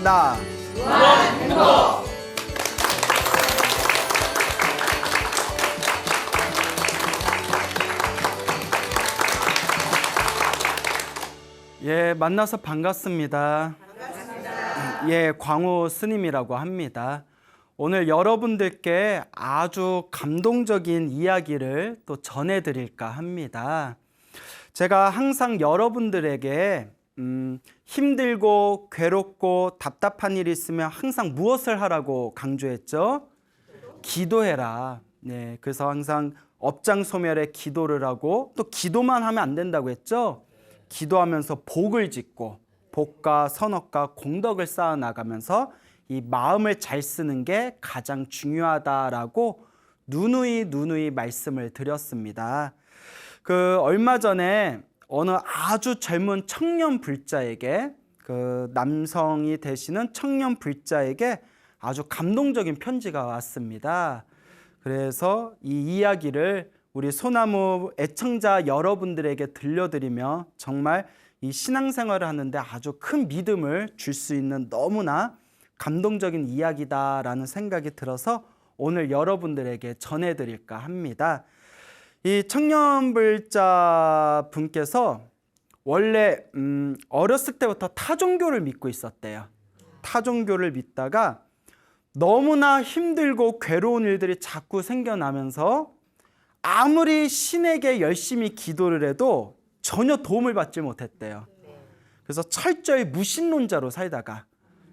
나. 예, 만나서 반갑습니다. 예, 광우 스님이라고 합니다. 오늘 여러분들께 아주 감동적인 이야기를 또 전해드릴까 합니다. 제가 항상 여러분들에게 힘들고 괴롭고 답답한 일이 있으면 항상 무엇을 하라고 강조했죠? 기도해라. 네, 그래서 항상 업장소멸의 기도를 하고 또 기도만 하면 안 된다고 했죠? 기도하면서 복을 짓고 복과 선업과 공덕을 쌓아 나가면서 이 마음을 잘 쓰는 게 가장 중요하다라고 누누이 말씀을 드렸습니다. 얼마 전에 어느 아주 젊은 청년 불자에게 남성이 되시는 청년 불자에게 아주 감동적인 편지가 왔습니다. 그래서 이 이야기를 우리 소나무 애청자 여러분들에게 들려드리며 정말 이 신앙생활을 하는데 아주 큰 믿음을 줄 수 있는 너무나 감동적인 이야기다라는 생각이 들어서 오늘 여러분들에게 전해드릴까 합니다. 이 청년불자 분께서 원래 어렸을 때부터 타종교를 믿고 있었대요. 타종교를 믿다가 너무나 힘들고 괴로운 일들이 자꾸 생겨나면서 아무리 신에게 열심히 기도를 해도 전혀 도움을 받지 못했대요. 그래서 철저히 무신론자로 살다가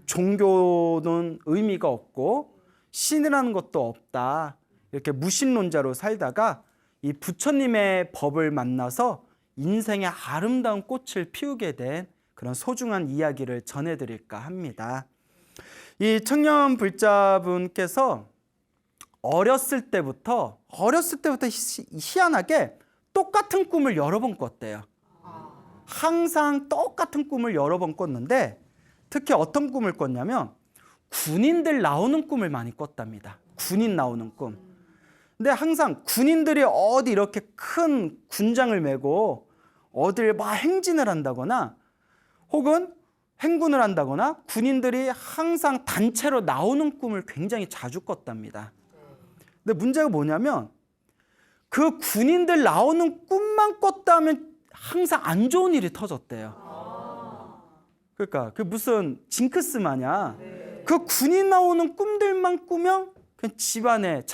종교는 의미가 없고 신이라는 것도 없다, 이렇게 무신론자로 살다가 이 부처님의 법을 만나서 인생의 아름다운 꽃을 피우게 된 그런 소중한 이야기를 전해드릴까 합니다. 이 청년 불자분께서 어렸을 때부터 희한하게 똑같은 꿈을 여러 번 꿨대요. 항상 똑같은 꿈을 여러 번 꿨는데 특히 어떤 꿈을 꿨냐면 군인들 나오는 꿈을 많이 꿨답니다. 군인 나오는 꿈. 근데 항상 군인들이 어디 이렇게 큰 군장을 메고 어딜 막 행진을 한다거나 혹은 행군을 한다거나 군인들이 항상 단체로 나오는 꿈을 굉장히 자주 꿨답니다. 근데 문제가 뭐냐면 그 군인들 나오는 꿈만 꿨다면 항상 안 좋은 일이 터졌대요. 그러니까 그 무슨 징크스 마냥 그 군인 나오는 꿈들만 꾸면 그냥 집안에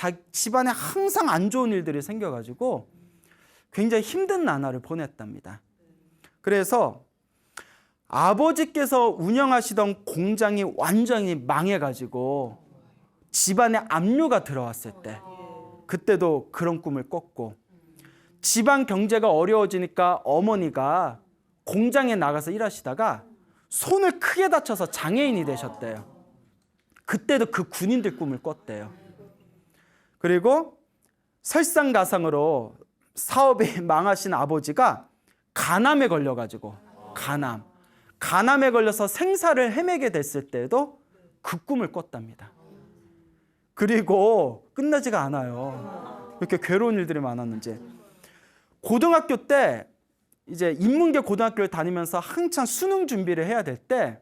항상 안 좋은 일들이 생겨가지고 굉장히 힘든 나날을 보냈답니다. 그래서 아버지께서 운영하시던 공장이 완전히 망해가지고 집안에 압류가 들어왔을 때 그때도 그런 꿈을 꿨고, 집안 경제가 어려워지니까 어머니가 공장에 나가서 일하시다가 손을 크게 다쳐서 장애인이 되셨대요. 그때도 그 군인들 꿈을 꿨대요. 그리고 설상가상으로 사업이 망하신 아버지가 간암에 걸려가지고 간암에 걸려서 생사를 헤매게 됐을 때도 그 꿈을 꿨답니다. 그리고 끝나지가 않아요. 이렇게 괴로운 일들이 많았는지. 고등학교 때 이제 인문계 고등학교를 다니면서 한창 수능 준비를 해야 될 때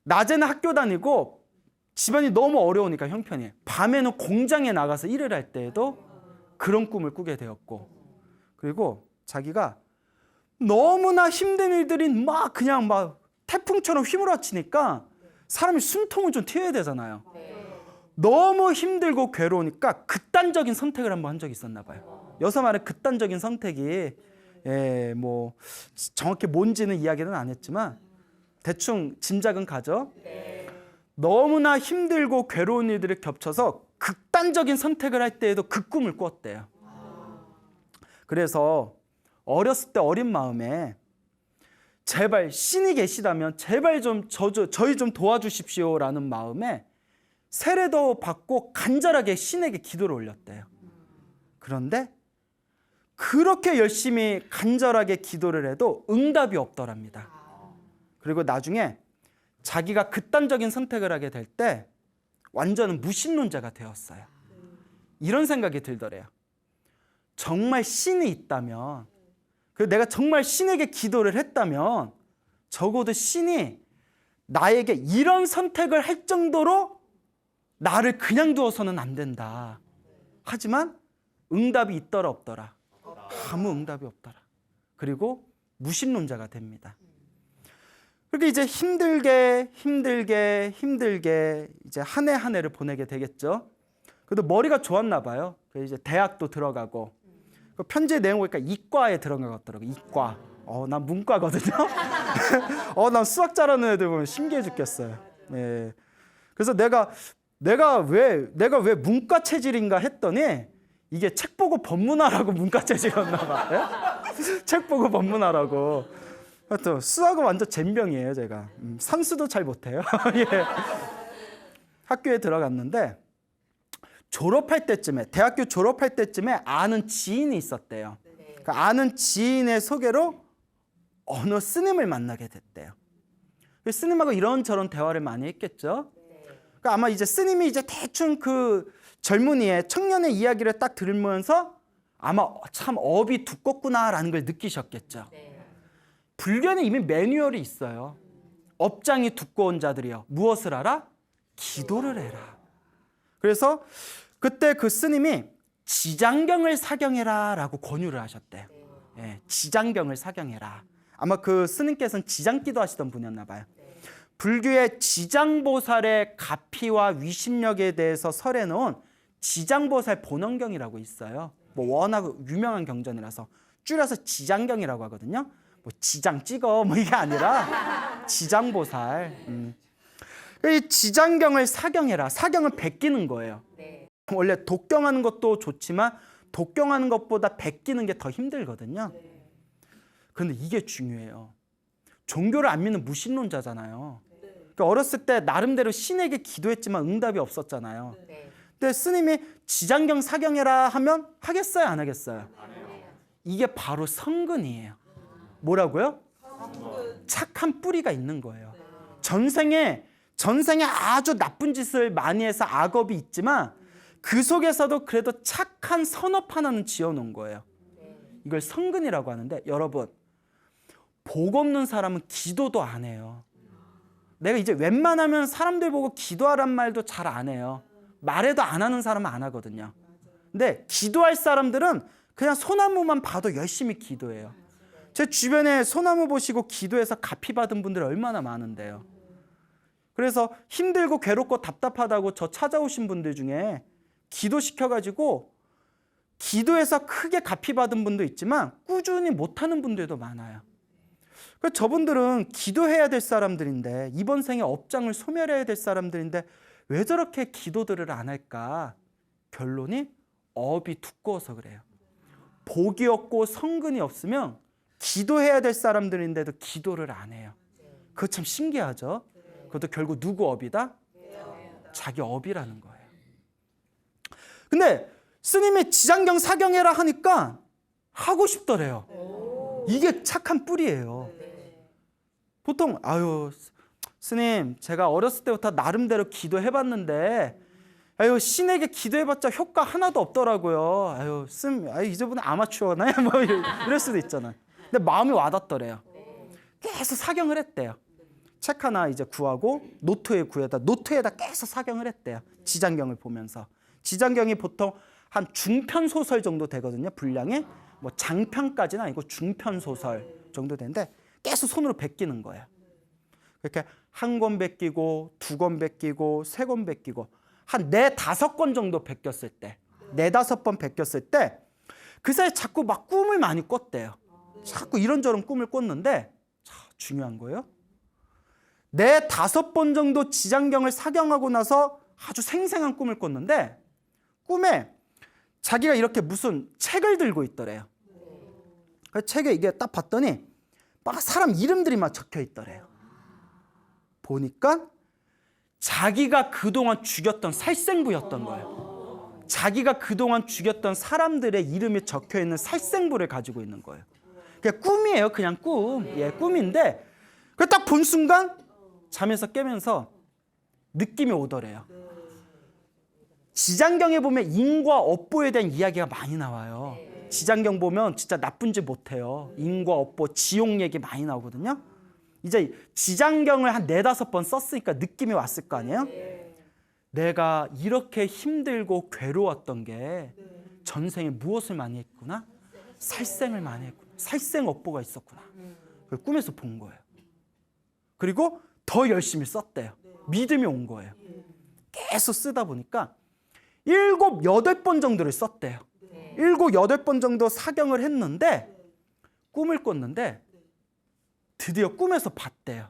낮에는 학교 다니고 집안이 너무 어려우니까 형편이 밤에는 공장에 나가서 일을 할 때에도 그런 꿈을 꾸게 되었고, 그리고 자기가 너무나 힘든 일들이 그냥 태풍처럼 휘몰아치니까 사람이 숨통을 좀 튀어야 되잖아요. 너무 힘들고 괴로우니까 극단적인 선택을 한번 한 적이 있었나 봐요. 여기서 말하는 극단적인 선택이 정확히 뭔지는 이야기는 안 했지만 대충 짐작은 가죠. 너무나 힘들고 괴로운 일들이 겹쳐서 극단적인 선택을 할 때에도 그 꿈을 꿨대요. 그래서 어렸을 때 어린 마음에 제발 신이 계시다면 제발 좀 저희 좀 도와주십시오라는 마음에 세례도 받고 간절하게 신에게 기도를 올렸대요. 그런데 그렇게 열심히 간절하게 기도를 해도 응답이 없더랍니다. 그리고 나중에 자기가 극단적인 선택을 하게 될 때 완전히 무신론자가 되었어요. 이런 생각이 들더래요. 정말 신이 있다면, 내가 정말 신에게 기도를 했다면 적어도 신이 나에게 이런 선택을 할 정도로 나를 그냥 두어서는 안 된다. 하지만 응답이 있더라 없더라? 아무 응답이 없더라. 그리고 무신론자가 됩니다. 그렇게 이제 힘들게 이제 한 해 한 해를 보내게 되겠죠. 그래도 머리가 좋았나 봐요. 이제 대학도 들어가고 그 편지의 내용 보니까 이과에 들어가더라고요. 이과. 난 문과거든요. 난 수학 잘하는 애들 보면 신기해 죽겠어요. 네. 그래서 내가 왜 문과 체질인가 했더니 이게 책 보고 법문하라고 문과 체질이었나 봐. 네? 책 보고 법문하라고. 하여튼 수학은 완전 젬병이에요, 제가. 산수도 잘 못해요. 예. 학교에 들어갔는데 대학교 졸업할 때쯤에 아는 지인이 있었대요. 그 아는 지인의 소개로 어느 스님을 만나게 됐대요. 스님하고 이런저런 대화를 많이 했겠죠. 그러니까 아마 이제 스님이 이제 대충 그 젊은이의 청년의 이야기를 딱 들으면서 아마 참 업이 두껍구나라는 걸 느끼셨겠죠. 불교는 이미 매뉴얼이 있어요. 업장이 두꺼운 자들이여 무엇을 하라? 기도를 해라. 그래서 그때 그 스님이 지장경을 사경해라 라고 권유를 하셨대요. 예, 지장경을 사경해라. 아마 그 스님께서는 지장기도 하시던 분이었나 봐요. 불교의 지장보살의 가피와 위심력에 대해서 설해놓은 지장보살 본원경이라고 있어요. 뭐 워낙 유명한 경전이라서 줄여서 지장경이라고 하거든요. 뭐 지장 찍어 뭐 이게 아니라 지장보살. 이 지장경을 사경해라. 사경은 베끼는 거예요. 원래 독경하는 것도 좋지만 독경하는 것보다 베끼는 게 더 힘들거든요. 그런데 이게 중요해요. 종교를 안 믿는 무신론자잖아요. 그러니까 어렸을 때 나름대로 신에게 기도했지만 응답이 없었잖아요. 근데 스님이 지장경 사경해라 하면 하겠어요, 안 하겠어요? 이게 바로 성근이에요. 뭐라고요? 착한 뿌리가 있는 거예요. 전생에 아주 나쁜 짓을 많이 해서 악업이 있지만 그 속에서도 그래도 착한 선업 하나는 지어놓은 거예요. 이걸 성근이라고 하는데 여러분 복 없는 사람은 기도도 안 해요. 내가 이제 웬만하면 사람들 보고 기도하란 말도 잘 안 해요. 말해도 안 하는 사람은 안 하거든요. 근데 기도할 사람들은 그냥 소나무만 봐도 열심히 기도해요. 제 주변에 소나무 보시고 기도해서 가피 받은 분들이 얼마나 많은데요. 그래서 힘들고 괴롭고 답답하다고 저 찾아오신 분들 중에 기도시켜가지고 기도해서 크게 가피 받은 분도 있지만 꾸준히 못하는 분들도 많아요. 그래서 저분들은 기도해야 될 사람들인데 이번 생에 업장을 소멸해야 될 사람들인데 왜 저렇게 기도들을 안 할까? 결론이 업이 두꺼워서 그래요. 복이 없고 성근이 없으면 기도해야 될 사람들인데도 기도를 안 해요. 그거 참 신기하죠? 그것도 결국 누구 업이다? 자기 업이라는 거예요. 근데 스님이 지장경 사경해라 하니까 하고 싶더래요. 이게 착한 뿌리예요. 보통 스님 제가 어렸을 때부터 나름대로 기도해봤는데 신에게 기도해봤자 효과 하나도 없더라고요. 스님 이제부터 아마추어네 뭐 이럴 수도 있잖아요. 근데 마음이 와닿더래요. 계속 사경을 했대요. 책 하나 이제 구하고 노트에다 계속 사경을 했대요. 지장경을 보면서. 지장경이 보통 한 중편 소설 정도 되거든요. 분량이 뭐 장편까지는 아니고 중편 소설 정도 되는데 계속 손으로 베끼는 거예요. 이렇게 한 권 베끼고 두 권 베끼고 세 권 베끼고 한 4-5권 정도 베꼈을 때 4-5번 베꼈을 때 그 사이에 자꾸 막 꿈을 많이 꿨대요. 자꾸 이런저런 꿈을 꿨는데 중요한 거예요. 4-5번 정도 지장경을 사경하고 나서 아주 생생한 꿈을 꿨는데 꿈에 자기가 이렇게 무슨 책을 들고 있더래요. 그 책에 이게 딱 봤더니 막 사람 이름들이 막 적혀 있더래요. 보니까 자기가 그동안 죽였던 살생부였던 거예요. 자기가 그동안 죽였던 사람들의 이름이 적혀 있는 살생부를 가지고 있는 거예요. 그냥 꿈이에요. 그냥 꿈. 예, 꿈인데 그 딱 본 순간 잠에서 깨면서 느낌이 오더래요. 지장경에 보면 인과 업보에 대한 이야기가 많이 나와요. 지장경 보면 진짜 나쁜 짓 못해요. 인과 업보, 지옥 얘기 많이 나오거든요. 이제 지장경을 한 4-5번 썼으니까 느낌이 왔을 거 아니에요? 내가 이렇게 힘들고 괴로웠던 게 전생에 무엇을 많이 했구나? 살생을 많이 했구나. 살생업보가 있었구나. 그걸 꿈에서 본 거예요. 그리고 더 열심히 썼대요. 믿음이 온 거예요. 계속 쓰다 보니까 7, 8번 정도를 썼대요. 7, 8번 정도 사경을 했는데 꿈을 꿨는데 드디어 꿈에서 봤대요.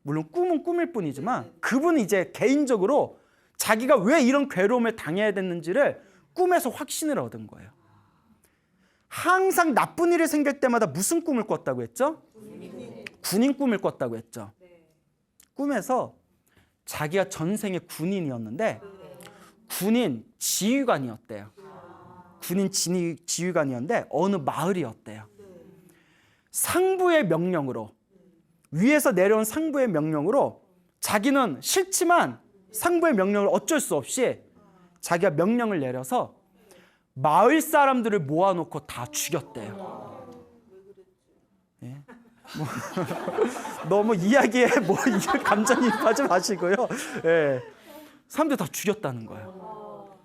물론 꿈은 꿈일 뿐이지만 그분은 이제 개인적으로 자기가 왜 이런 괴로움을 당해야 됐는지를 꿈에서 확신을 얻은 거예요. 항상 나쁜 일이 생길 때마다 무슨 꿈을 꿨다고 했죠? 군인 꿈을 꿨다고 했죠. 꿈에서 자기가 전생에 군인이었는데 군인 지휘관이었대요. 군인 지휘관이었는데 어느 마을이었대요. 상부의 명령으로, 위에서 내려온 상부의 명령으로 자기는 싫지만 상부의 명령을 어쩔 수 없이 자기가 명령을 내려서 마을 사람들을 모아놓고 다 죽였대요. 예? 너무 이야기에 감정이입하지 마시고요. 예. 사람들 다 죽였다는 거예요.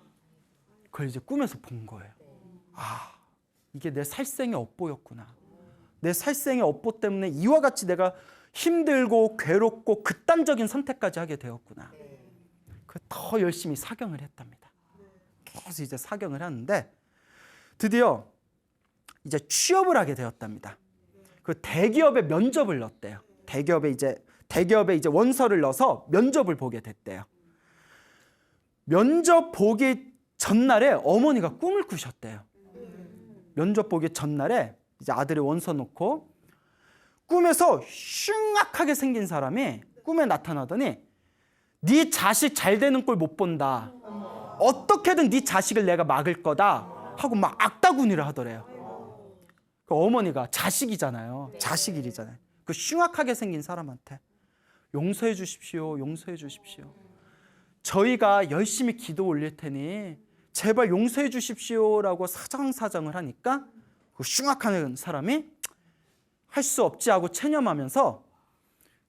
그걸 이제 꿈에서 본 거예요. 아, 이게 내 살생의 업보였구나. 내 살생의 업보 때문에 이와 같이 내가 힘들고 괴롭고 극단적인 선택까지 하게 되었구나. 더 열심히 사경을 했답니다. 계속 이제 사경을 하는데 드디어 이제 취업을 하게 되었답니다. 그 대기업에 면접을 넣었대요. 대기업에 이제 원서를 넣어서 면접을 보게 됐대요. 면접 보기 전날에 어머니가 꿈을 꾸셨대요. 면접 보기 전날에 이제 아들의 원서 놓고 꿈에서 흉악하게 생긴 사람이 꿈에 나타나더니 네 자식 잘 되는 꼴 못 본다. 어떻게든 네 자식을 내가 막을 거다 하고 막 악다구니를 하더래요. 그 어머니가 자식이잖아요. 자식 일이잖아요. 그 흉악하게 생긴 사람한테 용서해 주십시오. 용서해 주십시오. 저희가 열심히 기도 올릴 테니 제발 용서해 주십시오라고 사정사정을 하니까 그 흉악한 사람이 할 수 없지 하고 체념하면서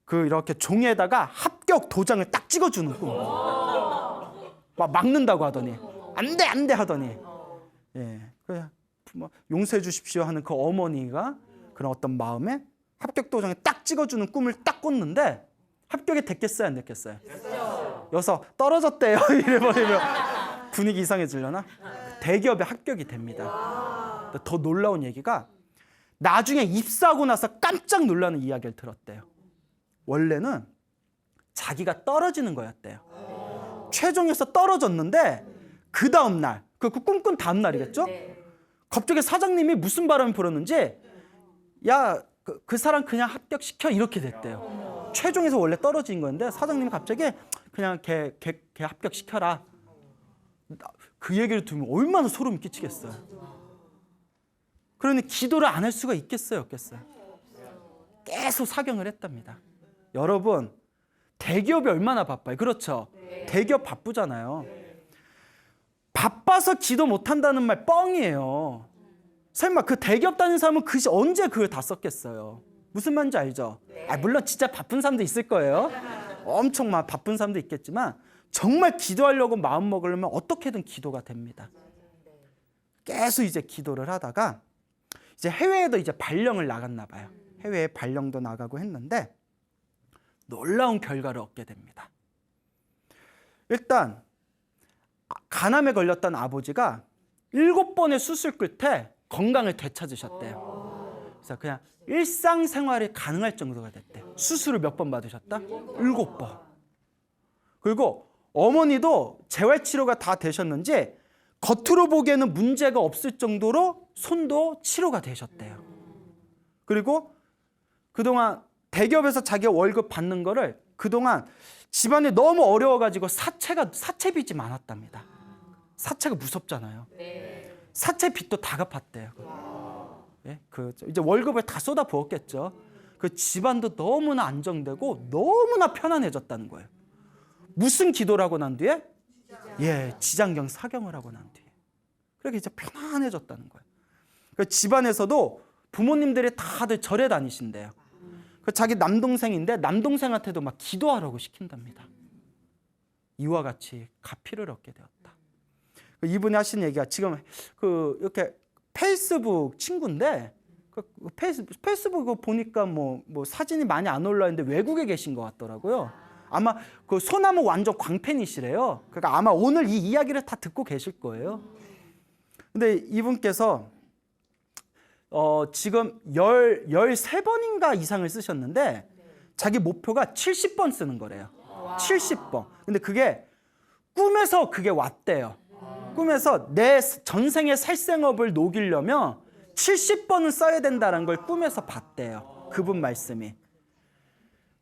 그 이렇게 종이에다가 합격 도장을 딱 찍어주는 꿈. 막 막는다고 하더니 안 돼 하더니 예, 그래 뭐 용서해 주십시오 하는 그 어머니가 그런 어떤 마음에 합격 도장을 딱 찍어주는 꿈을 딱 꿨는데 합격이 됐겠어요 안 됐겠어요? 여기서 떨어졌대요 이래버리면 분위기 이상해지려나? 대기업에 합격이 됩니다. 더 놀라운 얘기가 나중에 입사하고 나서 깜짝 놀라는 이야기를 들었대요. 원래는 자기가 떨어지는 거였대요. 최종에서 떨어졌는데 그 다음날 그 꿈꾼 다음날이겠죠? 갑자기 사장님이 무슨 바람이 불었는지 야 그 사람 그냥 합격시켜 이렇게 됐대요. 최종에서 원래 떨어진 건데 사장님이 갑자기 그냥 걔 합격시켜라. 그 얘기를 들으면 얼마나 소름이 끼치겠어요. 그러니 기도를 안 할 수가 있겠어요 없겠어요? 계속 사경을 했답니다. 여러분 대기업이 얼마나 바빠요? 그렇죠? 대기업 바쁘잖아요. 바빠서 기도 못한다는 말 뻥이에요. 설마 그 대기업 다니는 사람은 언제 그걸 다 썼겠어요? 무슨 말인지 알죠? 물론 진짜 바쁜 사람도 있을 거예요. 엄청 바쁜 사람도 있겠지만 정말 기도하려고 마음 먹으려면 어떻게든 기도가 됩니다. 계속 이제 기도를 하다가 이제 해외에도 이제 발령을 나갔나 봐요. 해외에 발령도 나가고 했는데 놀라운 결과를 얻게 됩니다. 일단 간암에 걸렸던 아버지가 7번의 수술 끝에 건강을 되찾으셨대요. 그래서 그냥 일상생활이 가능할 정도가 됐대요. 수술을 몇 번 받으셨다? 7번. 그리고 어머니도 재활치료가 다 되셨는지 겉으로 보기에는 문제가 없을 정도로 손도 치료가 되셨대요. 그리고 그동안 대기업에서 자기가 월급 받는 거를 그동안 집안이 너무 어려워가지고 사채 빚이 많았답니다. 사채가 무섭잖아요. 사채 빚도 다 갚았대요. 예? 이제 월급을 다 쏟아 부었겠죠. 그 집안도 너무나 안정되고 너무나 편안해졌다는 거예요. 무슨 기도를 하고 난 뒤에? 예, 지장경 사경을 하고 난 뒤에. 그렇게 이제 편안해졌다는 거예요. 그 집안에서도 부모님들이 다들 절에 다니신대요. 그 자기 남동생인데 남동생한테도 막 기도하라고 시킨답니다. 이와 같이 가피를 얻게 되었다. 이분이 하신 얘기가 지금 이렇게 페이스북 친구인데 페이스북 보니까 뭐 사진이 많이 안 올라 있는데 외국에 계신 것 같더라고요. 아마 그 소나무 완전 광팬이시래요. 그러니까 아마 오늘 이 이야기를 다 듣고 계실 거예요. 근데 이분께서 지금 13번인가 이상을 쓰셨는데 자기 목표가 70번 쓰는 거래요. 70번. 근데 그게 꿈에서 그게 왔대요. 꿈에서 내 전생의 살생업을 녹이려면 70번은 써야 된다는 걸 꿈에서 봤대요. 그분 말씀이.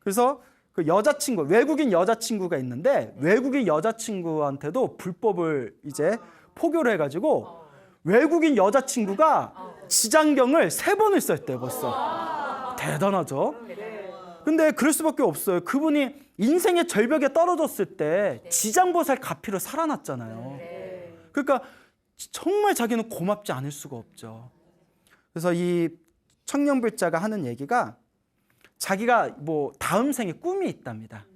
그래서 그 여자친구, 외국인 여자친구가 있는데 외국인 여자친구한테도 불법을 이제 포교를 해가지고 외국인 여자친구가 지장경을 3번을 썼대요, 벌써. 대단하죠? 근데 그럴 수밖에 없어요. 그분이 인생의 절벽에 떨어졌을 때 지장보살 가피로 살아났잖아요. 그러니까 정말 자기는 고맙지 않을 수가 없죠. 그래서 이 청년불자가 하는 얘기가 자기가 뭐 다음 생에 꿈이 있답니다.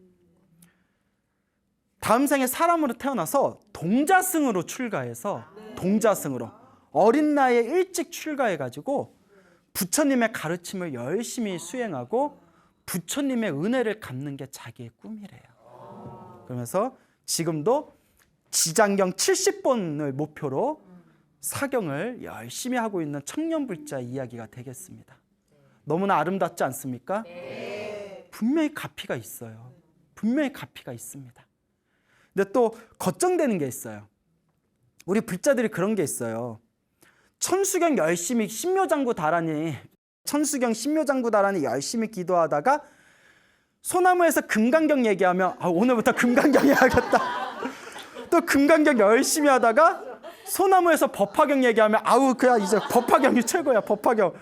다음 생에 사람으로 태어나서 동자승으로 출가해서 동자승으로 어린 나이에 일찍 출가해가지고 부처님의 가르침을 열심히 수행하고 부처님의 은혜를 갚는 게 자기의 꿈이래요. 그러면서 지금도 지장경 70번을 목표로 사경을 열심히 하고 있는 청년불자 이야기가 되겠습니다. 너무나 아름답지 않습니까? 네. 분명히 가피가 있어요. 분명히 가피가 있습니다. 근데 또 걱정되는 게 있어요. 우리 불자들이 그런 게 있어요. 천수경 열심히 신묘장구 다라니 열심히 기도하다가 소나무에서 금강경 얘기하면 오늘부터 금강경 해야겠다. 또 금강경 열심히 하다가 소나무에서 법화경 얘기하면 그냥 이제 법화경이 최고야, 법화경.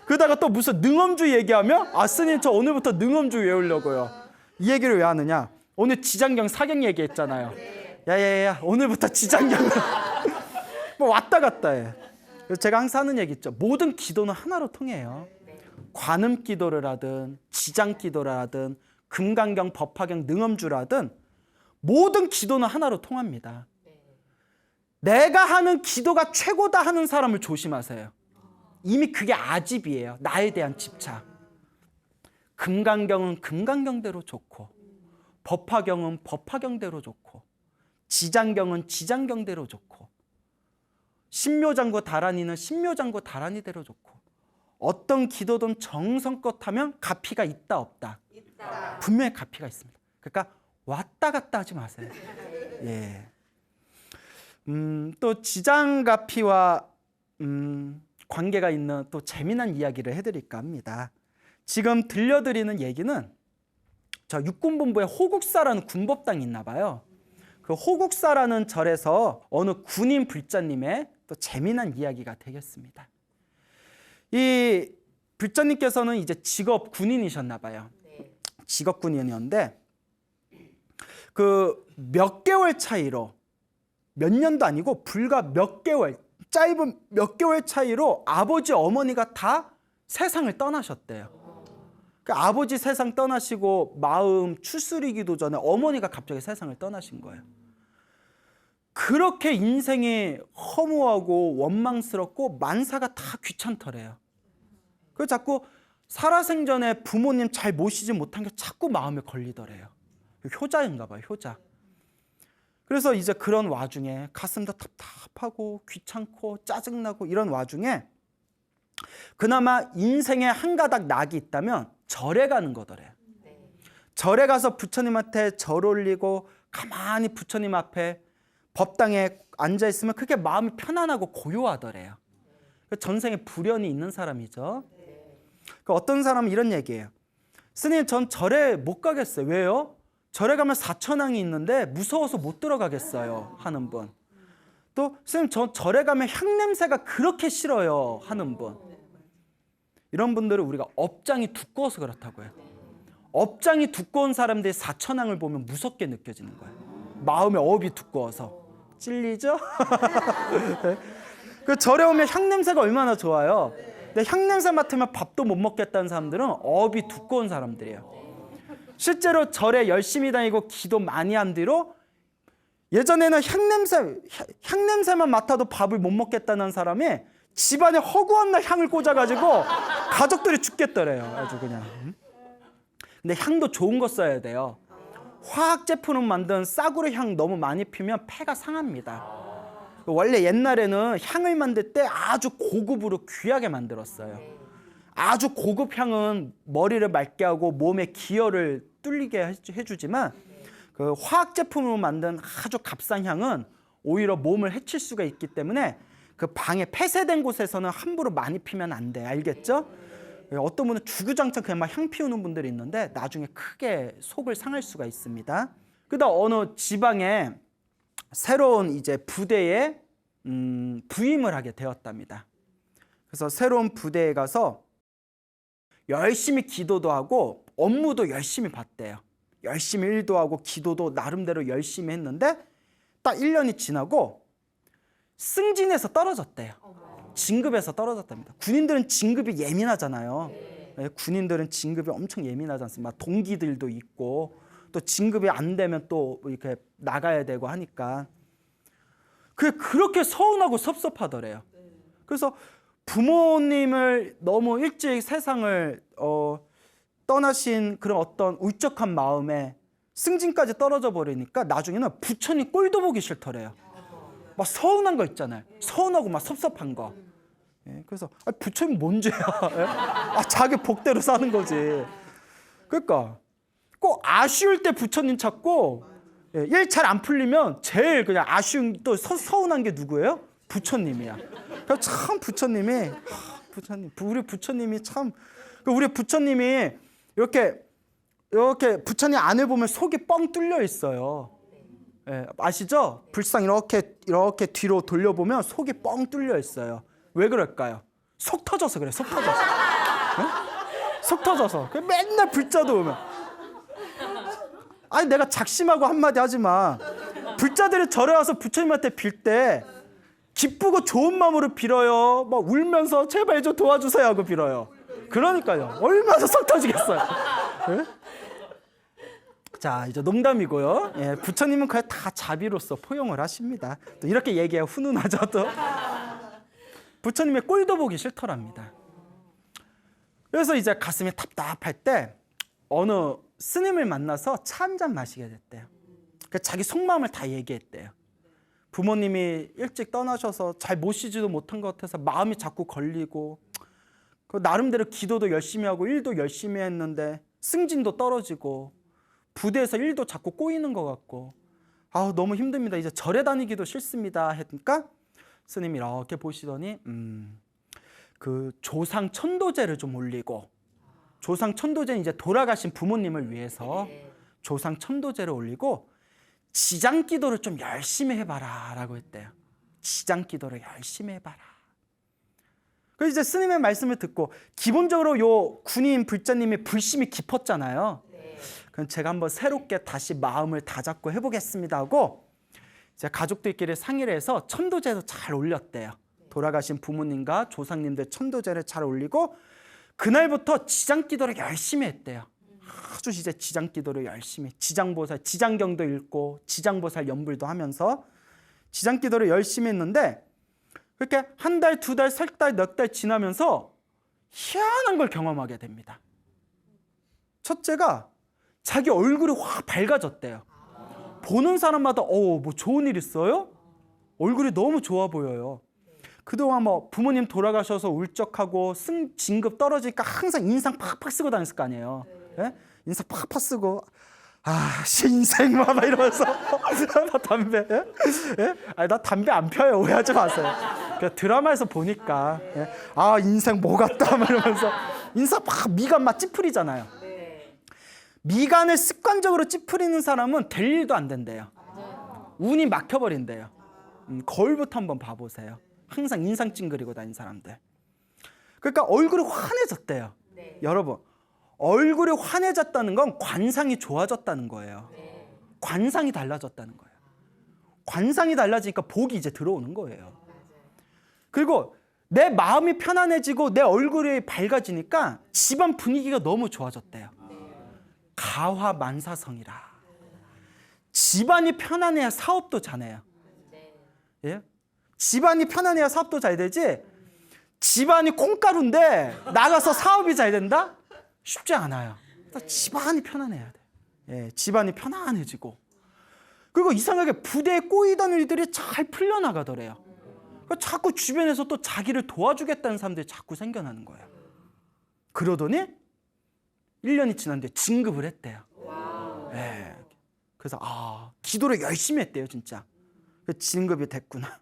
그러다가 또 무슨 능엄주 얘기하면 스님 저 오늘부터 능엄주 외우려고요. 이 얘기를 왜 하느냐? 오늘 지장경 사경 얘기했잖아요. 야야야 오늘부터 지장경을 뭐 왔다 갔다 해. 제가 항상 하는 얘기 있죠. 모든 기도는 하나로 통해요. 관음 기도를 하든 지장 기도를 하든 금강경, 법화경, 능엄주라든 모든 기도는 하나로 통합니다. 내가 하는 기도가 최고다 하는 사람을 조심하세요. 이미 그게 아집이에요. 나에 대한 집착. 금강경은 금강경대로 좋고 법화경은 법화경대로 좋고 지장경은 지장경대로 좋고 신묘장구 다란이는 신묘장구 다란이대로 좋고 어떤 기도든 정성껏 하면 가피가 있다 없다? 있다. 분명히 가피가 있습니다. 그러니까 왔다 갔다 하지 마세요. 예. 또 지장가피와 관계가 있는 또 재미난 이야기를 해드릴까 합니다. 지금 들려드리는 얘기는 저 육군본부에 호국사라는 군법당이 있나 봐요. 그 호국사라는 절에서 어느 군인 불자님의 또 재미난 이야기가 되겠습니다. 이 불자님께서는 이제 직업 군인이셨나 봐요. 직업 군인이었는데 그 몇 개월 차이로 몇 년도 아니고 불과 몇 개월 짧은 몇 개월 차이로 아버지 어머니가 다 세상을 떠나셨대요. 그 아버지 세상 떠나시고 마음 추스리기도 전에 어머니가 갑자기 세상을 떠나신 거예요. 그렇게 인생이 허무하고 원망스럽고 만사가 다 귀찮더래요. 그래서 자꾸 살아생전에 부모님 잘 모시지 못한 게 자꾸 마음에 걸리더래요. 효자인가 봐요, 효자. 그래서 이제 그런 와중에 가슴도 답답하고 귀찮고 짜증나고 이런 와중에 그나마 인생에 한 가닥 낙이 있다면 절에 가는 거더래요. 절에 가서 부처님한테 절 올리고 가만히 부처님 앞에 법당에 앉아있으면 그게 마음이 편안하고 고요하더래요. 전생에 불연이 있는 사람이죠. 어떤 사람은 이런 얘기예요. 스님 전 절에 못 가겠어요. 왜요? 절에 가면 사천왕이 있는데 무서워서 못 들어가겠어요 하는 분. 또 스님 저 절에 가면 향냄새가 그렇게 싫어요 하는 분. 이런 분들은 우리가 업장이 두꺼워서 그렇다고 해요. 업장이 두꺼운 사람들이 사천왕을 보면 무섭게 느껴지는 거예요. 마음의 업이 두꺼워서. 찔리죠? 그 절에 오면 향냄새가 얼마나 좋아요. 근데 향냄새 맡으면 밥도 못 먹겠다는 사람들은 업이 두꺼운 사람들이에요. 실제로 절에 열심히 다니고 기도 많이 한 뒤로 예전에는 향냄새만 맡아도 밥을 못 먹겠다는 사람이 집안에 허구한 날 향을 꽂아가지고 가족들이 죽겠더래요. 아주 그냥. 근데 향도 좋은 거 써야 돼요. 화학 제품을 만든 싸구려 향 너무 많이 피면 폐가 상합니다. 원래 옛날에는 향을 만들 때 아주 고급으로 귀하게 만들었어요. 아주 고급 향은 머리를 맑게 하고 몸의 기혈을 뚫리게 해주지만 그 화학 제품으로 만든 아주 값싼 향은 오히려 몸을 해칠 수가 있기 때문에 그 방에 폐쇄된 곳에서는 함부로 많이 피면 안 돼. 알겠죠? 어떤 분은 주구장창 그냥 막 향 피우는 분들이 있는데 나중에 크게 속을 상할 수가 있습니다. 그러다 어느 지방에 새로운 이제 부대에 부임을 하게 되었답니다. 그래서 새로운 부대에 가서 열심히 기도도 하고 업무도 열심히 봤대요. 열심히 일도 하고 기도도 나름대로 열심히 했는데 딱 1년이 지나고 승진에서 떨어졌대요. 진급에서 떨어졌답니다. 군인들은 진급이 예민하잖아요. 네, 군인들은 진급이 엄청 예민하지 않습니까? 동기들도 있고 또 진급이 안 되면 또 이렇게 나가야 되고 하니까 그렇게 서운하고 섭섭하더래요. 그래서 부모님을 너무 일찍 세상을 떠나신 그런 어떤 울적한 마음에 승진까지 떨어져 버리니까 나중에는 부처님 꼴도 보기 싫더래요. 막 서운한 거 있잖아요. 서운하고 막 섭섭한 거. 예, 그래서 부처님 뭔 죄야? 예? 자기 복대로 사는 거지. 그러니까 꼭 아쉬울 때 부처님 찾고 일 잘 안 풀리면 제일 그냥 아쉬운 또 서운한 게 누구예요? 부처님이야. 그러니까 참 부처님이 우리 부처님이 참 우리 부처님이 이렇게 부처님 안을 보면 속이 뻥 뚫려 있어요. 예, 아시죠? 불상 이렇게 뒤로 돌려보면 속이 뻥 뚫려 있어요. 왜 그럴까요? 속 터져서 그래. 속 터져서. 예? 속 터져서. 맨날 불자도 오면. 아니 내가 작심하고 한마디 하지만 불자들이 절에 와서 부처님한테 빌 때 기쁘고 좋은 마음으로 빌어요. 막 울면서 제발 좀 도와주세요 하고 빌어요. 그러니까요. 얼마나 속 터지겠어요. 예? 자, 이제 농담이고요. 예, 부처님은 거의 다 자비로서 포용을 하십니다. 또 이렇게 얘기해야 훈훈하죠. 또 부처님의 꼴도 보기 싫더랍니다. 그래서 이제 가슴이 답답할 때 어느 스님을 만나서 차 한 잔 마시게 됐대요. 자기 속마음을 다 얘기했대요. 부모님이 일찍 떠나셔서 잘 모시지도 못한 것 같아서 마음이 자꾸 걸리고 나름대로 기도도 열심히 하고 일도 열심히 했는데 승진도 떨어지고 부대에서 일도 자꾸 꼬이는 것 같고 너무 힘듭니다. 이제 절에 다니기도 싫습니다. 했으니까 스님이 이렇게 보시더니 그 조상 천도제를 좀 올리고 조상 천도제는 이제 돌아가신 부모님을 위해서 조상 천도제를 올리고 지장 기도를 좀 열심히 해봐라 라고 했대요. 지장 기도를 열심히 해봐라. 그래서 이제 스님의 말씀을 듣고 기본적으로 요 군인 불자님이 불심이 깊었잖아요. 그럼 제가 한번 새롭게 다시 마음을 다잡고 해보겠습니다 하고 이제 가족들끼리 상의를 해서 천도제도 잘 올렸대요. 돌아가신 부모님과 조상님들 천도제를 잘 올리고 그날부터 지장기도를 열심히 했대요. 아주 이제 지장기도를 열심히 지장보살 지장경도 읽고 지장보살 연불도 하면서 지장기도를 열심히 했는데 그렇게 한 달, 두 달, 석 달, 몇 달 지나면서 희한한 걸 경험하게 됩니다. 첫째가 자기 얼굴이 확 밝아졌대요. 보는 사람마다 뭐 좋은 일 있어요? 얼굴이 너무 좋아 보여요. 그동안 뭐 부모님 돌아가셔서 울적하고 진급 떨어지니까 항상 인상 팍팍 쓰고 다녔을 거 아니에요. 예? 인상 팍팍 쓰고 인생 막 이러면서 나 담배 예? 아니, 나 담배 안 펴요. 오해하지 마세요. 드라마에서 보니까 인생 뭐 같다 이러면서 인상 막 미간 막 찌푸리잖아요. 미간을 습관적으로 찌푸리는 사람은 될 일도 안 된대요. 운이 막혀버린대요. 거울부터 한번 봐보세요. 항상 인상 찡그리고 다니는 사람들. 그러니까 얼굴이 환해졌대요. 여러분, 얼굴이 환해졌다는 건 관상이 좋아졌다는 거예요. 관상이 달라졌다는 거예요. 관상이 달라지니까 복이 이제 들어오는 거예요. 그리고 내 마음이 편안해지고 내 얼굴이 밝아지니까 집안 분위기가 너무 좋아졌대요. 가화만사성이라. 집안이 편안해야 사업도 잘해요. 예? 집안이 편안해야 사업도 잘 되지, 집안이 콩가루인데 나가서 사업이 잘 된다? 쉽지 않아요. 집안이 편안해야 돼. 예, 집안이 편안해지고. 그리고 이상하게 부대에 꼬이던 일들이 잘 풀려나가더래요. 자꾸 주변에서 또 자기를 도와주겠다는 사람들이 자꾸 생겨나는 거예요. 그러더니 1년이 지났는데 진급을 했대요. 예. 그래서 기도를 열심히 했대요, 진짜. 진급이 됐구나.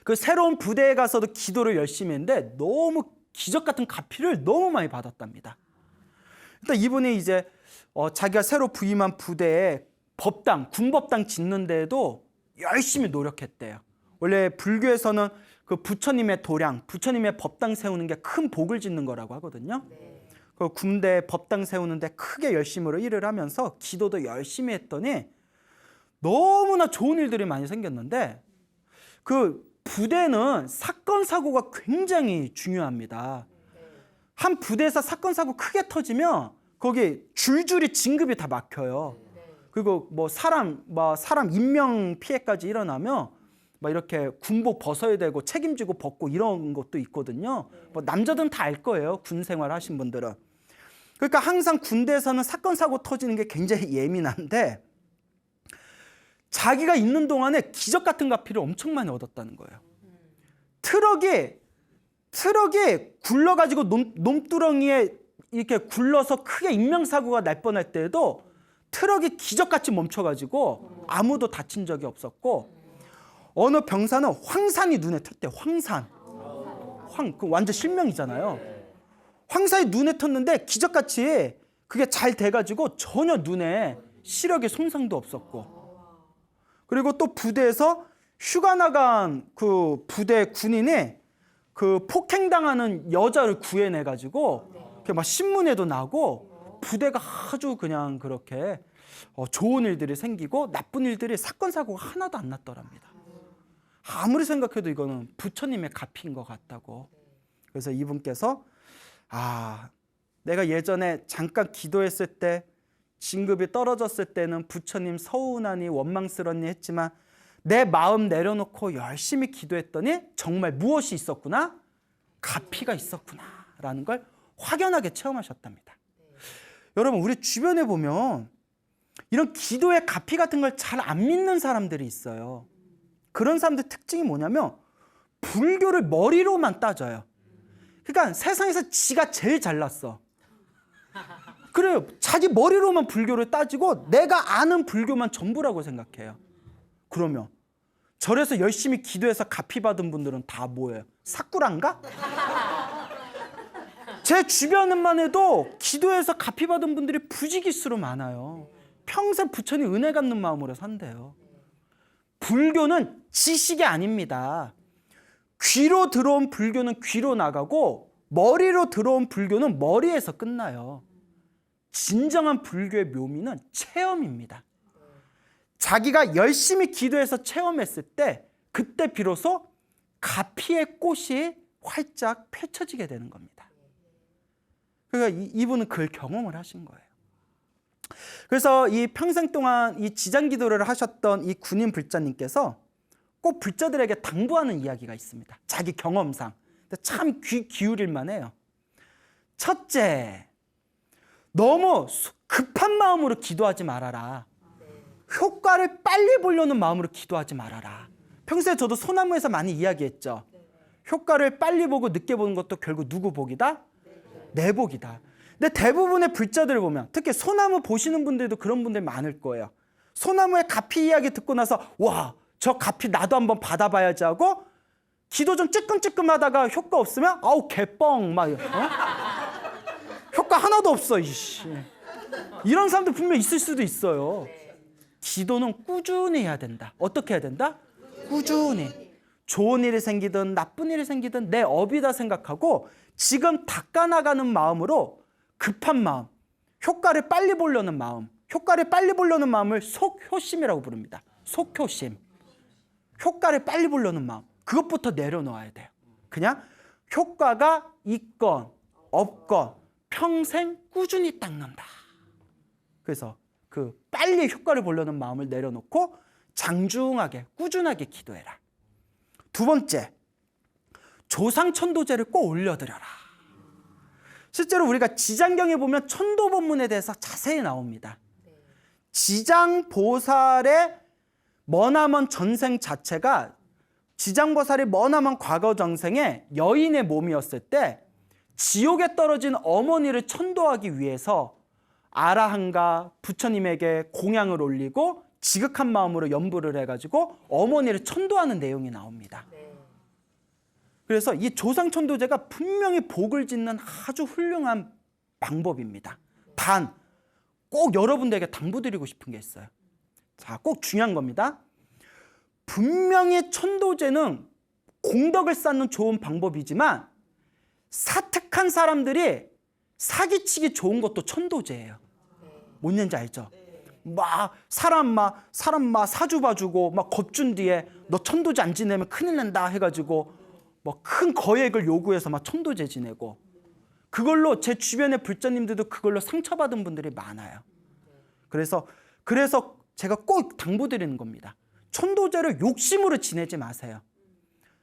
그 새로운 부대에 가서도 기도를 열심히 했는데 너무 기적 같은 가피를 너무 많이 받았답니다. 일단 이분이 이제 자기가 새로 부임한 부대에 법당, 군법당 짓는 데에도 열심히 노력했대요. 원래 불교에서는 그 부처님의 도량, 부처님의 법당 세우는 게 큰 복을 짓는 거라고 하거든요. 그 군대 법당 세우는데 크게 열심으로 일을 하면서 기도도 열심히 했더니 너무나 좋은 일들이 많이 생겼는데, 그 부대는 사건 사고가 굉장히 중요합니다. 한 부대에서 사건 사고 크게 터지면 거기 줄줄이 진급이 다 막혀요. 그리고 뭐 사람 인명 피해까지 일어나면 막 이렇게 군복 벗어야 되고 책임지고 벗고 이런 것도 있거든요. 뭐 남자들은 다 알 거예요, 군 생활 하신 분들은. 그러니까 항상 군대에서는 사건 사고 터지는 게 굉장히 예민한데, 자기가 있는 동안에 기적 같은 가피를 엄청 많이 얻었다는 거예요. 트럭이 굴러가지고 놈두렁이에 이렇게 굴러서 크게 인명사고가 날 뻔할 때에도 트럭이 기적같이 멈춰가지고 아무도 다친 적이 없었고, 어느 병사는 황산이 눈에 텄대요. 황산. 그 완전 실명이잖아요. 황산이 눈에 텄는데 기적같이 그게 잘 돼가지고 전혀 눈에 시력에 손상도 없었고, 그리고 또 부대에서 휴가 나간 그 부대 군인이 그 폭행당하는 여자를 구해내가지고 이렇게 막 신문에도 나고, 부대가 아주 그냥 그렇게 좋은 일들이 생기고 나쁜 일들이 사건 사고가 하나도 안 났더랍니다. 아무리 생각해도 이거는 부처님의 가피인 것 같다고. 그래서 이분께서 내가 예전에 잠깐 기도했을 때 진급이 떨어졌을 때는 부처님 서운하니 원망스럽니 했지만 내 마음 내려놓고 열심히 기도했더니 정말 무엇이 있었구나? 가피가 있었구나 라는 걸 확연하게 체험하셨답니다. 여러분, 우리 주변에 보면 이런 기도의 가피 같은 걸 잘 안 믿는 사람들이 있어요. 그런 사람들 특징이 뭐냐면 불교를 머리로만 따져요. 그러니까 세상에서 지가 제일 잘났어. 그래요. 자기 머리로만 불교를 따지고 내가 아는 불교만 전부라고 생각해요. 그러면 절에서 열심히 기도해서 가피 받은 분들은 다 뭐예요? 사꾸란가? 제 주변만 해도 기도해서 가피 받은 분들이 부지기수로 많아요. 평생 부처님 은혜 갚는 마음으로 산대요. 불교는 지식이 아닙니다. 귀로 들어온 불교는 귀로 나가고 머리로 들어온 불교는 머리에서 끝나요. 진정한 불교의 묘미는 체험입니다. 자기가 열심히 기도해서 체험했을 때 그때 비로소 가피의 꽃이 활짝 펼쳐지게 되는 겁니다. 그러니까 이분은 그걸 경험을 하신 거예요. 그래서 이 평생 동안 이 지장기도를 하셨던 이 군인 불자님께서 꼭 불자들에게 당부하는 이야기가 있습니다. 자기 경험상. 참 귀 기울일 만해요. 첫째, 너무 급한 마음으로 기도하지 말아라. 효과를 빨리 보려는 마음으로 기도하지 말아라. 평소에 저도 소나무에서 많이 이야기했죠. 효과를 빨리 보고 늦게 보는 것도 결국 누구 복이다? 내 복이다. 근데 대부분의 불자들을 보면, 특히 소나무 보시는 분들도 그런 분들 많을 거예요. 소나무의 가피 이야기 듣고 나서 와, 저 가피 나도 한번 받아봐야지 하고 기도 좀 찌끔찌끔 하다가 효과 없으면 아우 개뻥 막 효과 하나도 없어 이씨. 이런 사람들 분명 있을 수도 있어요. 기도는 꾸준히 해야 된다. 어떻게 해야 된다? 꾸준히. 좋은 일이 생기든 나쁜 일이 생기든 내 업이다 생각하고 지금 닦아나가는 마음으로, 급한 마음, 효과를 빨리 보려는 마음, 효과를 빨리 보려는 마음을 속효심이라고 부릅니다. 속효심. 효과를 빨리 보려는 마음, 그것부터 내려놓아야 돼요. 그냥 효과가 있건 없건 평생 꾸준히 닦는다. 그래서 그 빨리 효과를 보려는 마음을 내려놓고 장중하게 꾸준하게 기도해라. 두 번째, 조상천도제를 꼭 올려드려라. 실제로 우리가 지장경에 보면 천도본문에 대해서 자세히 나옵니다. 지장보살의 머나먼 전생 자체가 지장보살이 머나먼 과거 전생에 여인의 몸이었을 때 지옥에 떨어진 어머니를 천도하기 위해서 아라한가 부처님에게 공양을 올리고 지극한 마음으로 염불을 해가지고 어머니를 천도하는 내용이 나옵니다. 그래서 이 조상천도제가 분명히 복을 짓는 아주 훌륭한 방법입니다. 단, 꼭 여러분들에게 당부드리고 싶은 게 있어요. 자, 꼭 중요한 겁니다. 분명히 천도제는 공덕을 쌓는 좋은 방법이지만 사특한 사람들이 사기치기 좋은 것도 천도제예요. 뭔 얘기인지 알죠? 사람 사주 봐주고 막 겁준 뒤에 너 천도제 안 지내면 큰일 난다 해가지고 큰 거액을 요구해서 막 천도제 지내고, 그걸로 제 주변의 불자님들도 그걸로 상처받은 분들이 많아요. 그래서 제가 꼭 당부드리는 겁니다. 천도제를 욕심으로 지내지 마세요.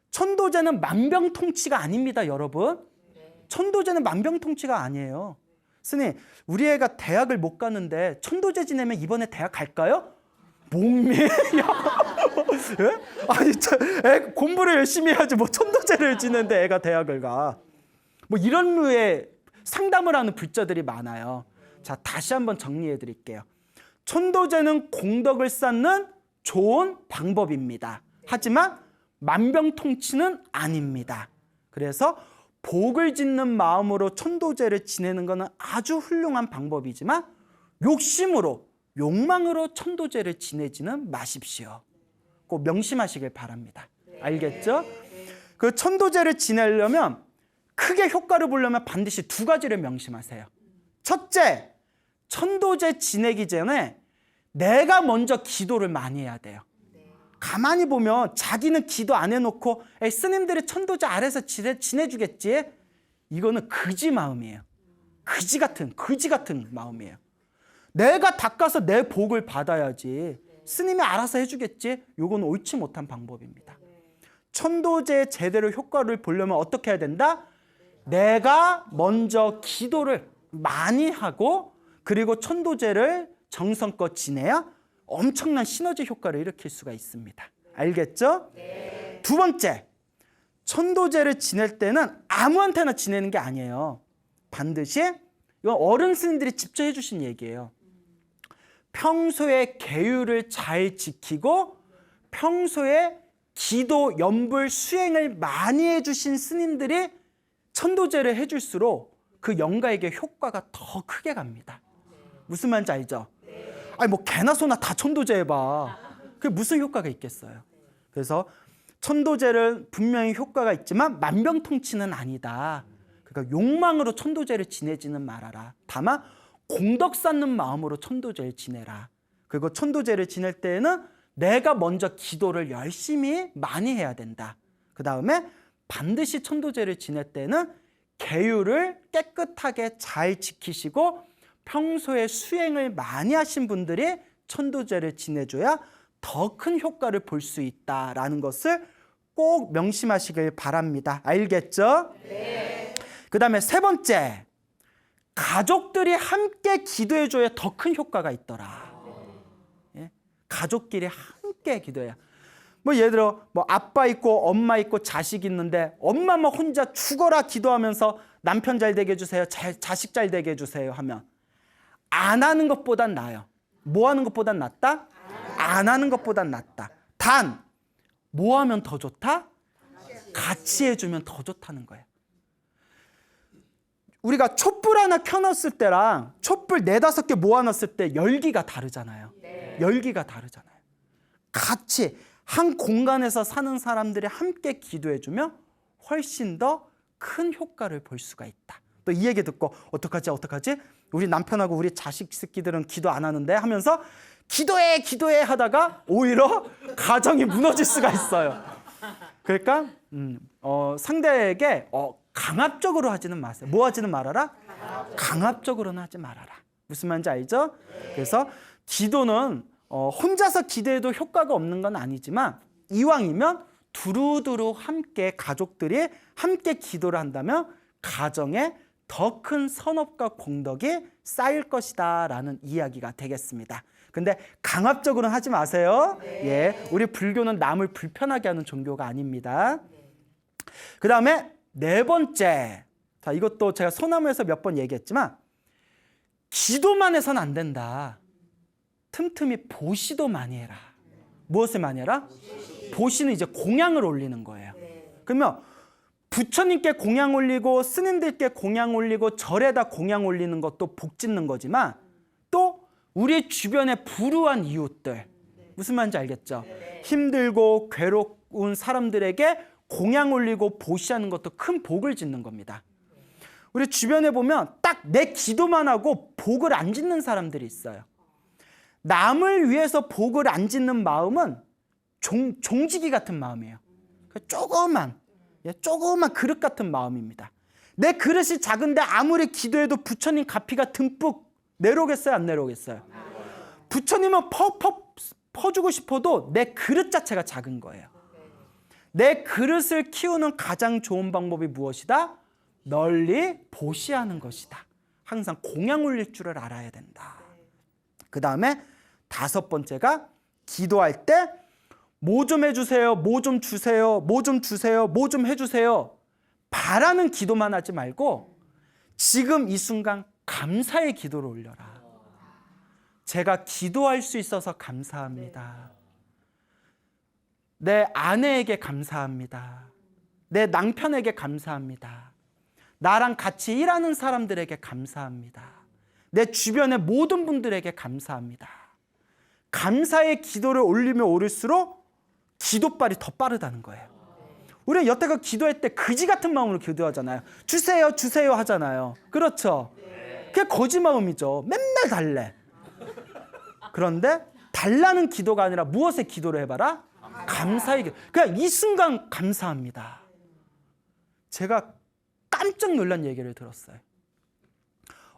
천도제는 만병통치가 아닙니다, 여러분. 천도제는 만병통치가 아니에요. 스님, 우리 애가 대학을 못 가는데 천도제 지내면 이번에 대학 갈까요? 목매야. 예? 아니, 애 공부를 열심히 해야지 뭐 천도제를 지내는데 애가 대학을 가. 뭐 이런 류의 상담을 하는 불자들이 많아요. 자, 다시 한번 정리해 드릴게요. 천도제는 공덕을 쌓는 좋은 방법입니다. 하지만 만병통치는 아닙니다. 그래서 복을 짓는 마음으로 천도제를 지내는 것은 아주 훌륭한 방법이지만 욕심으로, 욕망으로 천도제를 지내지는 마십시오. 꼭 명심하시길 바랍니다. 알겠죠? 그 천도제를 지내려면, 크게 효과를 보려면 반드시 두 가지를 명심하세요. 첫째, 천도제 지내기 전에 내가 먼저 기도를 많이 해야 돼요. 가만히 보면 자기는 기도 안 해놓고 스님들이 천도제 아래서 지내주겠지? 이거는 거지 마음이에요. 거지 같은 마음이에요. 내가 닦아서 내 복을 받아야지 스님이 알아서 해주겠지? 이건 옳지 못한 방법입니다. 천도제 제대로 효과를 보려면 어떻게 해야 된다? 내가 먼저 기도를 많이 하고, 그리고 천도제를 정성껏 지내야 엄청난 시너지 효과를 일으킬 수가 있습니다. 알겠죠? 네. 두 번째, 천도제를 지낼 때는 아무한테나 지내는 게 아니에요. 반드시, 이건 어른 스님들이 직접 해주신 얘기예요. 평소에 계율을 잘 지키고 평소에 기도, 염불, 수행을 많이 해주신 스님들이 천도제를 해줄수록 그 영가에게 효과가 더 크게 갑니다. 무슨 말인지 알죠? 아니 뭐 개나 소나 다 천도제 해봐. 그게 무슨 효과가 있겠어요? 그래서 천도제를 분명히 효과가 있지만 만병통치는 아니다. 그러니까 욕망으로 천도제를 지내지는 말아라. 다만 공덕 쌓는 마음으로 천도제를 지내라. 그리고 천도제를 지낼 때에는 내가 먼저 기도를 열심히 많이 해야 된다. 그 다음에 반드시 천도제를 지낼 때는 계율을 깨끗하게 잘 지키시고 평소에 수행을 많이 하신 분들이 천도제를 지내줘야 더 큰 효과를 볼 수 있다라는 것을 꼭 명심하시길 바랍니다. 알겠죠? 네. 그 다음에 세 번째, 가족들이 함께 기도해줘야 더 큰 효과가 있더라. 예? 가족끼리 함께 기도해야. 뭐 예를 들어 뭐 아빠 있고 엄마 있고 자식 있는데 엄마만 혼자 죽어라 기도하면서 남편 잘 되게 해주세요, 자식 잘 되게 해주세요 하면 안 하는 것보단 나아요. 뭐 하는 것보단 낫다? 안 하는 것보단 낫다. 단, 뭐 하면 더 좋다? 같이 해주면 더 좋다는 거예요. 우리가 촛불 하나 켜놨을 때랑 촛불 4-5개 모아놨을 때 열기가 다르잖아요. 네. 열기가 다르잖아요. 같이 한 공간에서 사는 사람들이 함께 기도해주면 훨씬 더 큰 효과를 볼 수가 있다. 또 이 얘기 듣고 어떡하지? 우리 남편하고 우리 자식 새끼들은 기도 안 하는데 하면서 기도해 하다가 오히려 가정이 무너질 수가 있어요. 그러니까 상대에게 강압적으로 하지는 마세요. 뭐 하지는 말아라? 강압적으로는 하지 말아라. 무슨 말인지 알죠? 그래서 기도는 혼자서 기도해도 효과가 없는 건 아니지만 이왕이면 두루두루 함께 가족들이 함께 기도를 한다면 가정에 더 큰 선업과 공덕이 쌓일 것이다 라는 이야기가 되겠습니다. 근데 강압적으로는 하지 마세요. 예, 우리 불교는 남을 불편하게 하는 종교가 아닙니다. 그 다음에 네 번째, 자, 이것도 제가 소나무에서 몇 번 얘기했지만 기도만 해서는 안 된다. 틈틈이 보시도 많이 해라. 무엇을 많이 해라? 보시는 이제 공양을 올리는 거예요. 그러면 부처님께 공양 올리고 스님들께 공양 올리고 절에다 공양 올리는 것도 복 짓는 거지만 또 우리 주변에 불우한 이웃들, 무슨 말인지 알겠죠? 힘들고 괴로운 사람들에게 공양 올리고 보시하는 것도 큰 복을 짓는 겁니다. 우리 주변에 보면 딱 내 기도만 하고 복을 안 짓는 사람들이 있어요. 남을 위해서 복을 안 짓는 마음은 종지기 같은 마음이에요. 조그만 그릇 같은 마음입니다. 내 그릇이 작은데 아무리 기도해도 부처님 가피가 듬뿍 내려오겠어요? 안 내려오겠어요? 부처님은 퍽퍽 퍼주고 싶어도 내 그릇 자체가 작은 거예요. 내 그릇을 키우는 가장 좋은 방법이 무엇이다? 널리 보시하는 것이다. 항상 공양 올릴 줄을 알아야 된다. 그 다음에 다섯 번째가 기도할 때 뭐 좀 해주세요, 뭐 좀 주세요, 뭐 좀 주세요, 뭐 좀 해주세요. 바라는 기도만 하지 말고 지금 이 순간 감사의 기도를 올려라. 제가 기도할 수 있어서 감사합니다. 내 아내에게 감사합니다. 내 남편에게 감사합니다. 나랑 같이 일하는 사람들에게 감사합니다. 내 주변의 모든 분들에게 감사합니다. 감사의 기도를 올리면 올릴수록 기도빨이 더 빠르다는 거예요. 우리는 여태껏 기도할 때 그지 같은 마음으로 기도하잖아요. 주세요, 주세요 하잖아요. 그렇죠? 그게 거지 마음이죠. 맨날 달래. 그런데 달라는 기도가 아니라 무엇에 기도를 해봐라? 감사의 기도. 그냥 이 순간 감사합니다. 제가 깜짝 놀란 얘기를 들었어요.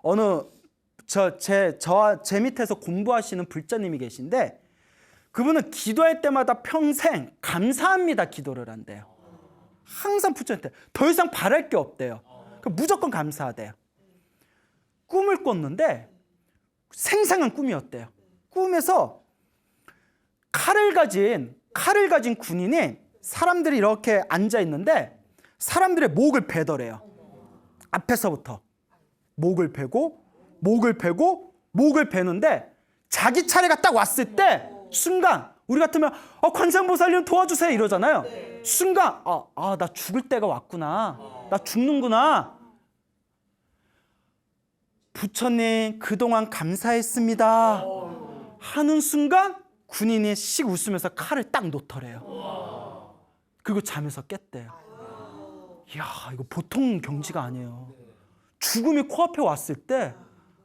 어느 제 밑에서 공부하시는 불자님이 계신데 그분은 기도할 때마다 평생 감사합니다 기도를 한대요. 항상 부처님한테 더 이상 바랄 게 없대요. 무조건 감사하대요. 꿈을 꿨는데 생생한 꿈이었대요. 꿈에서 칼을 가진 군인이 사람들이 이렇게 앉아 있는데 사람들의 목을 베더래요. 앞에서부터 목을 베는데 자기 차례가 딱 왔을 때 순간 우리 같으면 관세음보살님 도와주세요 이러잖아요. 순간 나 죽을 때가 왔구나. 나 죽는구나. 부처님 그동안 감사했습니다 하는 순간 군인이 씩 웃으면서 칼을 딱 놓더래요. 그리고 잠에서 깼대요. 이야, 이거 보통 경지가 아니에요. 죽음이 코앞에 왔을 때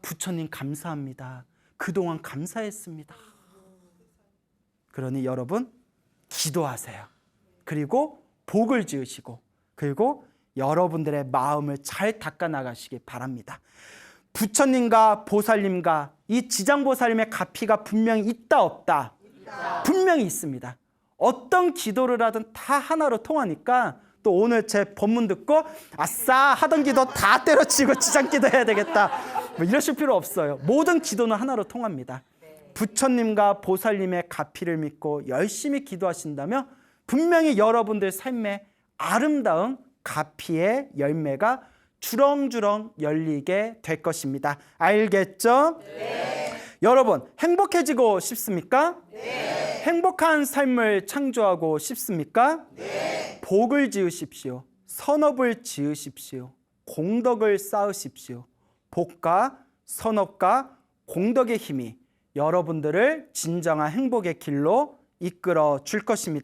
부처님 감사합니다. 그동안 감사했습니다. 그러니 여러분 기도하세요. 그리고 복을 지으시고 그리고 여러분들의 마음을 잘 닦아 나가시기 바랍니다. 부처님과 보살님과 이 지장보살님의 가피가 분명히 있다 없다? 분명히 있습니다. 어떤 기도를 하든 다 하나로 통하니까 또 오늘 제 법문 듣고 아싸 하던 기도 다 때려치고 지장기도 해야 되겠다 뭐 이러실 필요 없어요. 모든 기도는 하나로 통합니다. 부처님과 보살님의 가피를 믿고 열심히 기도하신다면 분명히 여러분들 삶에 아름다운 가피의 열매가 주렁주렁 열리게 될 것입니다. 알겠죠? 네. 여러분 행복해지고 싶습니까? 네. 행복한 삶을 창조하고 싶습니까? 네. 복을 지으십시오. 선업을 지으십시오. 공덕을 쌓으십시오. 복과 선업과 공덕의 힘이 여러분들을 진정한 행복의 길로 이끌어 줄 것입니다.